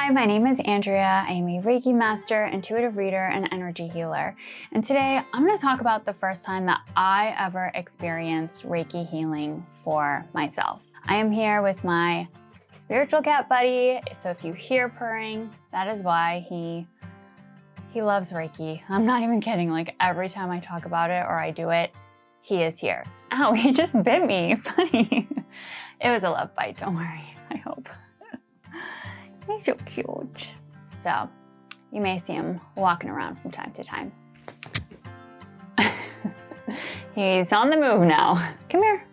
Hi, my name is Andrea. I am a Reiki master, intuitive reader, and energy healer. And today I'm going to talk about the first time that I ever experienced Reiki healing for myself. I am here with my spiritual cat buddy. So if you hear purring, that is why he loves Reiki. I'm not even kidding. Like every time I talk about it or I do it, he is here. Ow, he just bit me, buddy. It was a love bite, don't worry, I hope. He's so cute. So you may see him walking around from time to time. He's on the move now. Come here,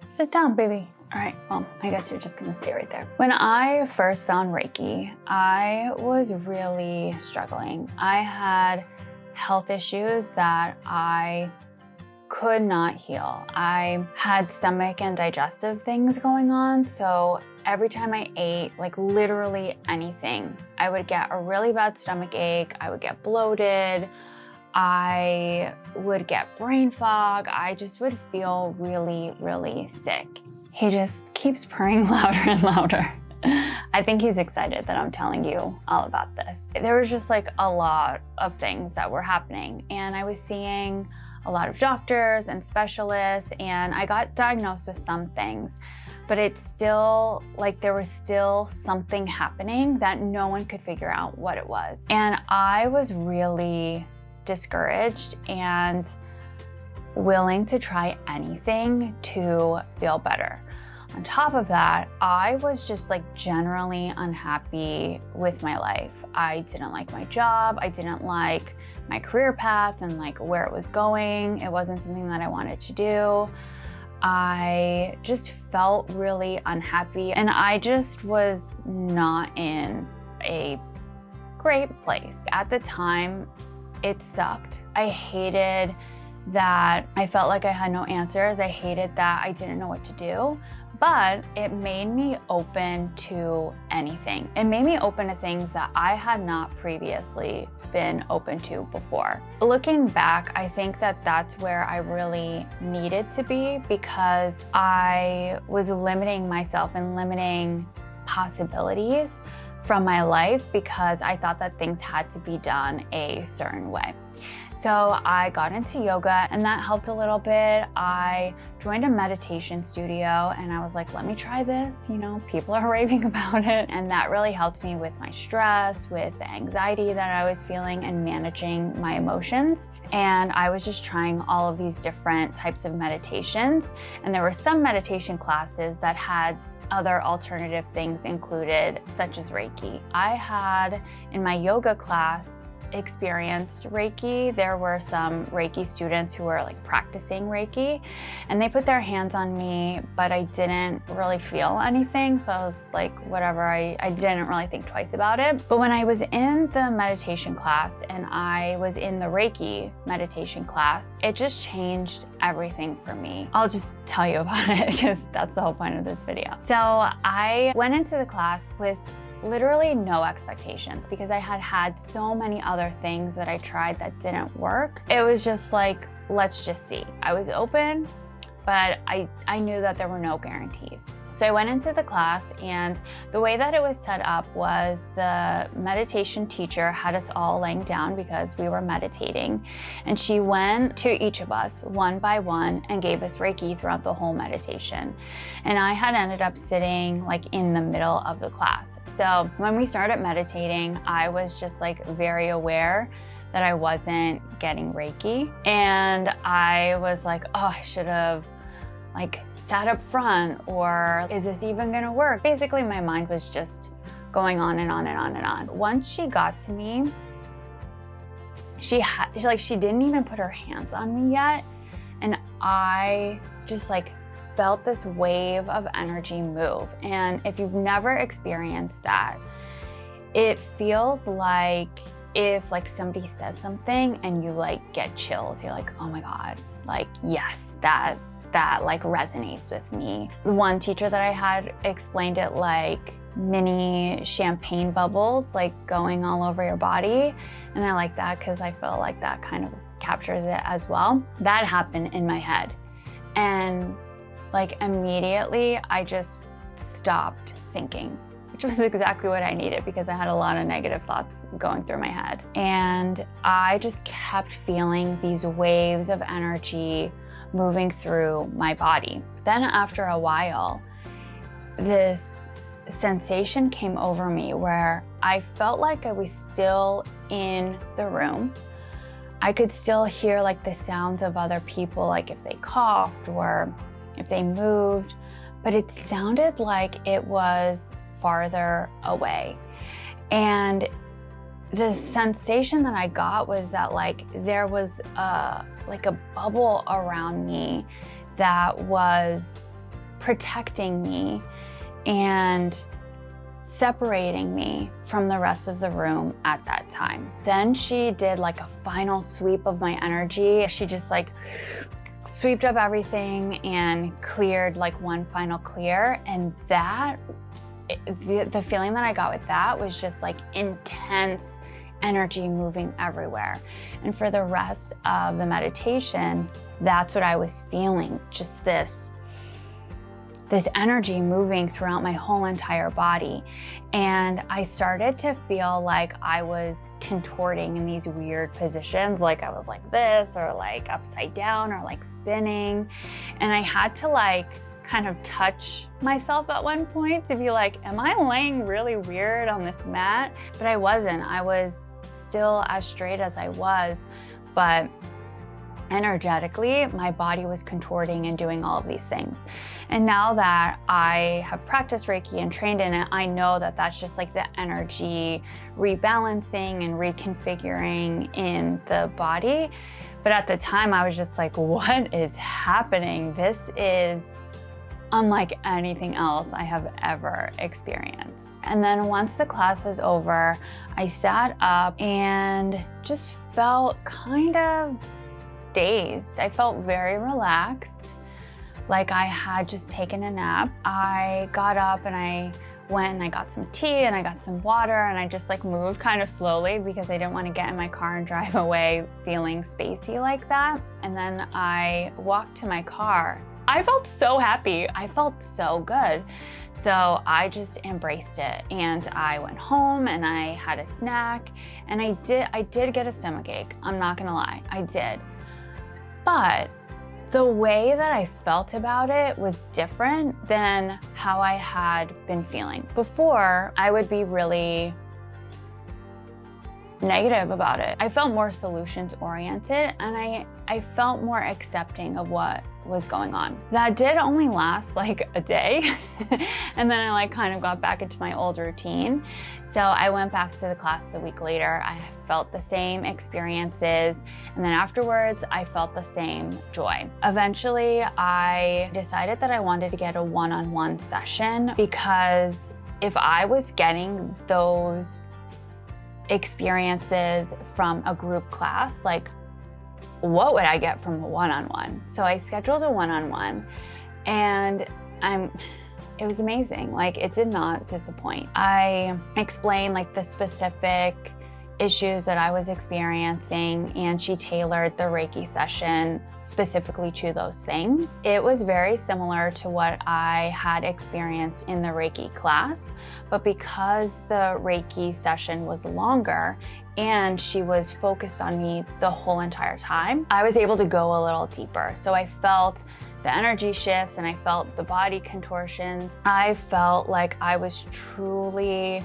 sit down, baby. All right, well, I guess you're just gonna stay right there. When I first found Reiki, I was really struggling. I had health issues that I could not heal. I had stomach and digestive things going on, so every time I ate, like literally anything, I would get a really bad stomach ache, I would get bloated, I would get brain fog, I just would feel really, really sick. He just keeps purring louder and louder. I think he's excited that I'm telling you all about this. There was just like a lot of things that were happening, and I was seeing a lot of doctors and specialists, and I got diagnosed with some things, but it's still like there was still something happening that no one could figure out what it was. And I was really discouraged and willing to try anything to feel better. On top of that, I was just like generally unhappy with my life. I didn't like my job. I didn't like my career path and like where it was going. It wasn't something that I wanted to do. I just felt really unhappy, and I just was not in a great place. At the time, it sucked. I hated that I felt like I had no answers. I hated that I didn't know what to do. But it made me open to anything. It made me open to things that I had not previously been open to before. Looking back, I think that that's where I really needed to be, because I was limiting myself and limiting possibilities from my life because I thought that things had to be done a certain way. So I got into yoga, and that helped a little bit. I joined a meditation studio, and I was like, let me try this. You know, people are raving about it. And that really helped me with my stress, with the anxiety that I was feeling, and managing my emotions. And I was just trying all of these different types of meditations. And there were some meditation classes that had other alternative things included, such as Reiki. I had in my yoga class experienced Reiki. There were some Reiki students who were like practicing Reiki, and they put their hands on me, but I didn't really feel anything. So I was like, whatever, I didn't really think twice about it. But when I was in the meditation class and I was in the Reiki meditation class, it just changed everything for me. I'll just tell you about it because that's the whole point of this video. So I went into the class with literally no expectations because I had had so many other things that I tried that didn't work. It was just like, let's just see. I was open, but I knew that there were no guarantees. So I went into the class, and the way that it was set up was the meditation teacher had us all laying down because we were meditating, and she went to each of us one by one and gave us Reiki throughout the whole meditation. And I had ended up sitting like in the middle of the class. So when we started meditating, I was just like very aware that I wasn't getting Reiki. And I was like, oh, I should have like sat up front, or is this even gonna work? Basically, my mind was just going on and on and on and on. Once she got to me, she didn't even put her hands on me yet. And I just like felt this wave of energy move. And if you've never experienced that, it feels like if like somebody says something and you like get chills, you're like, oh my God, like, yes, that like resonates with me. One teacher that I had explained it like mini champagne bubbles, like going all over your body. And I like that because I feel like that kind of captures it as well. That happened in my head. And like immediately I just stopped thinking. which was exactly what I needed because I had a lot of negative thoughts going through my head. And I just kept feeling these waves of energy moving through my body. Then after a while, this sensation came over me where I felt like I was still in the room. I could still hear like the sounds of other people, like if they coughed or if they moved, but it sounded like it was farther away. And the sensation that I got was that like there was a bubble around me that was protecting me and separating me from the rest of the room at that time. Then she did like a final sweep of my energy. She just like swept up everything and cleared like one final clear. And that, the feeling that I got with that was just like intense energy moving everywhere. And for the rest of the meditation, that's what I was feeling, just this energy moving throughout my whole entire body. And I started to feel like I was contorting in these weird positions, like I was like this, or like upside down, or like spinning. And I had to like kind of touch myself at one point to be like, am I laying really weird on this mat? But I wasn't. I was still as straight as I was, but energetically, my body was contorting and doing all of these things. And now that I have practiced Reiki and trained in it, I know that that's just like the energy rebalancing and reconfiguring in the body. But at the time, I was just like, what is happening? This is unlike anything else I have ever experienced. And then once the class was over, I sat up and just felt kind of dazed. I felt very relaxed, like I had just taken a nap. I got up and I went and I got some tea and I got some water, and I just like moved kind of slowly because I didn't want to get in my car and drive away feeling spacey like that. And then I walked to my car. I felt so happy. I felt so good. So I just embraced it, and I went home and I had a snack, and I did get a stomachache. I'm not gonna lie, I did. But the way that I felt about it was different than how I had been feeling. Before, I would be really negative about it. I felt more solutions oriented, and I felt more accepting of what was going on. That did only last like a day. And then I like kind of got back into my old routine. So I went back to the class the week later. I felt the same experiences. And then afterwards, I felt the same joy. Eventually, I decided that I wanted to get a one-on-one session, because if I was getting those experiences from a group class, like what would I get from a one-on-one? So I scheduled a one-on-one, and it was amazing. Like, it did not disappoint. I explained like the specific issues that I was experiencing, and she tailored the Reiki session specifically to those things. It was very similar to what I had experienced in the Reiki class, but because the Reiki session was longer and she was focused on me the whole entire time, I was able to go a little deeper. So I felt the energy shifts and I felt the body contortions. I felt like I was truly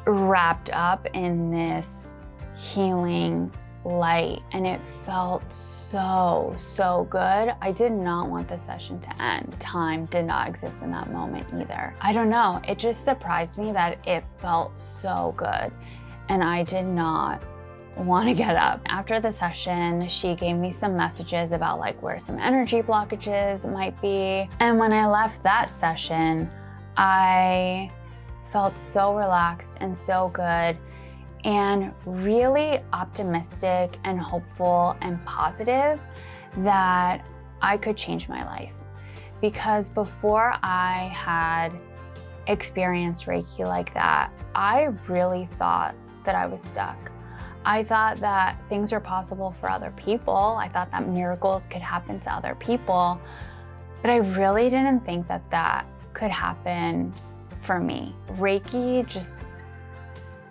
wrapped up in this healing light, and it felt so good. I did not want the session to end. Time did not exist in that moment either. I don't know, it just surprised me that it felt so good, and I did not want to get up. After the session, she gave me some messages about like where some energy blockages might be. And when I left that session, I felt so relaxed and so good, and really optimistic and hopeful and positive that I could change my life. Because before I had experienced Reiki like that, I really thought that I was stuck. I thought that things were possible for other people. I thought that miracles could happen to other people, but I really didn't think that that could happen for me. Reiki just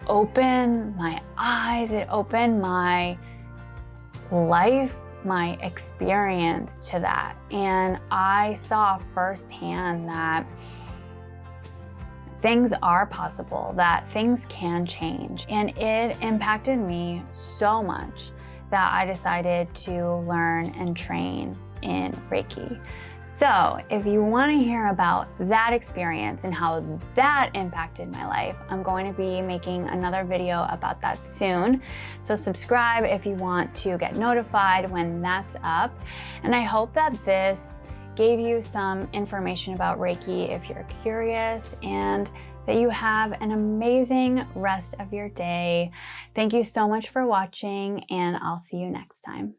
opened my eyes, it opened my life, my experience to that. And I saw firsthand that things are possible, that things can change. And it impacted me so much that I decided to learn and train in Reiki. So if you want to hear about that experience and how that impacted my life, I'm going to be making another video about that soon. So subscribe if you want to get notified when that's up. And I hope that this gave you some information about Reiki if you're curious, and that you have an amazing rest of your day. Thank you so much for watching, and I'll see you next time.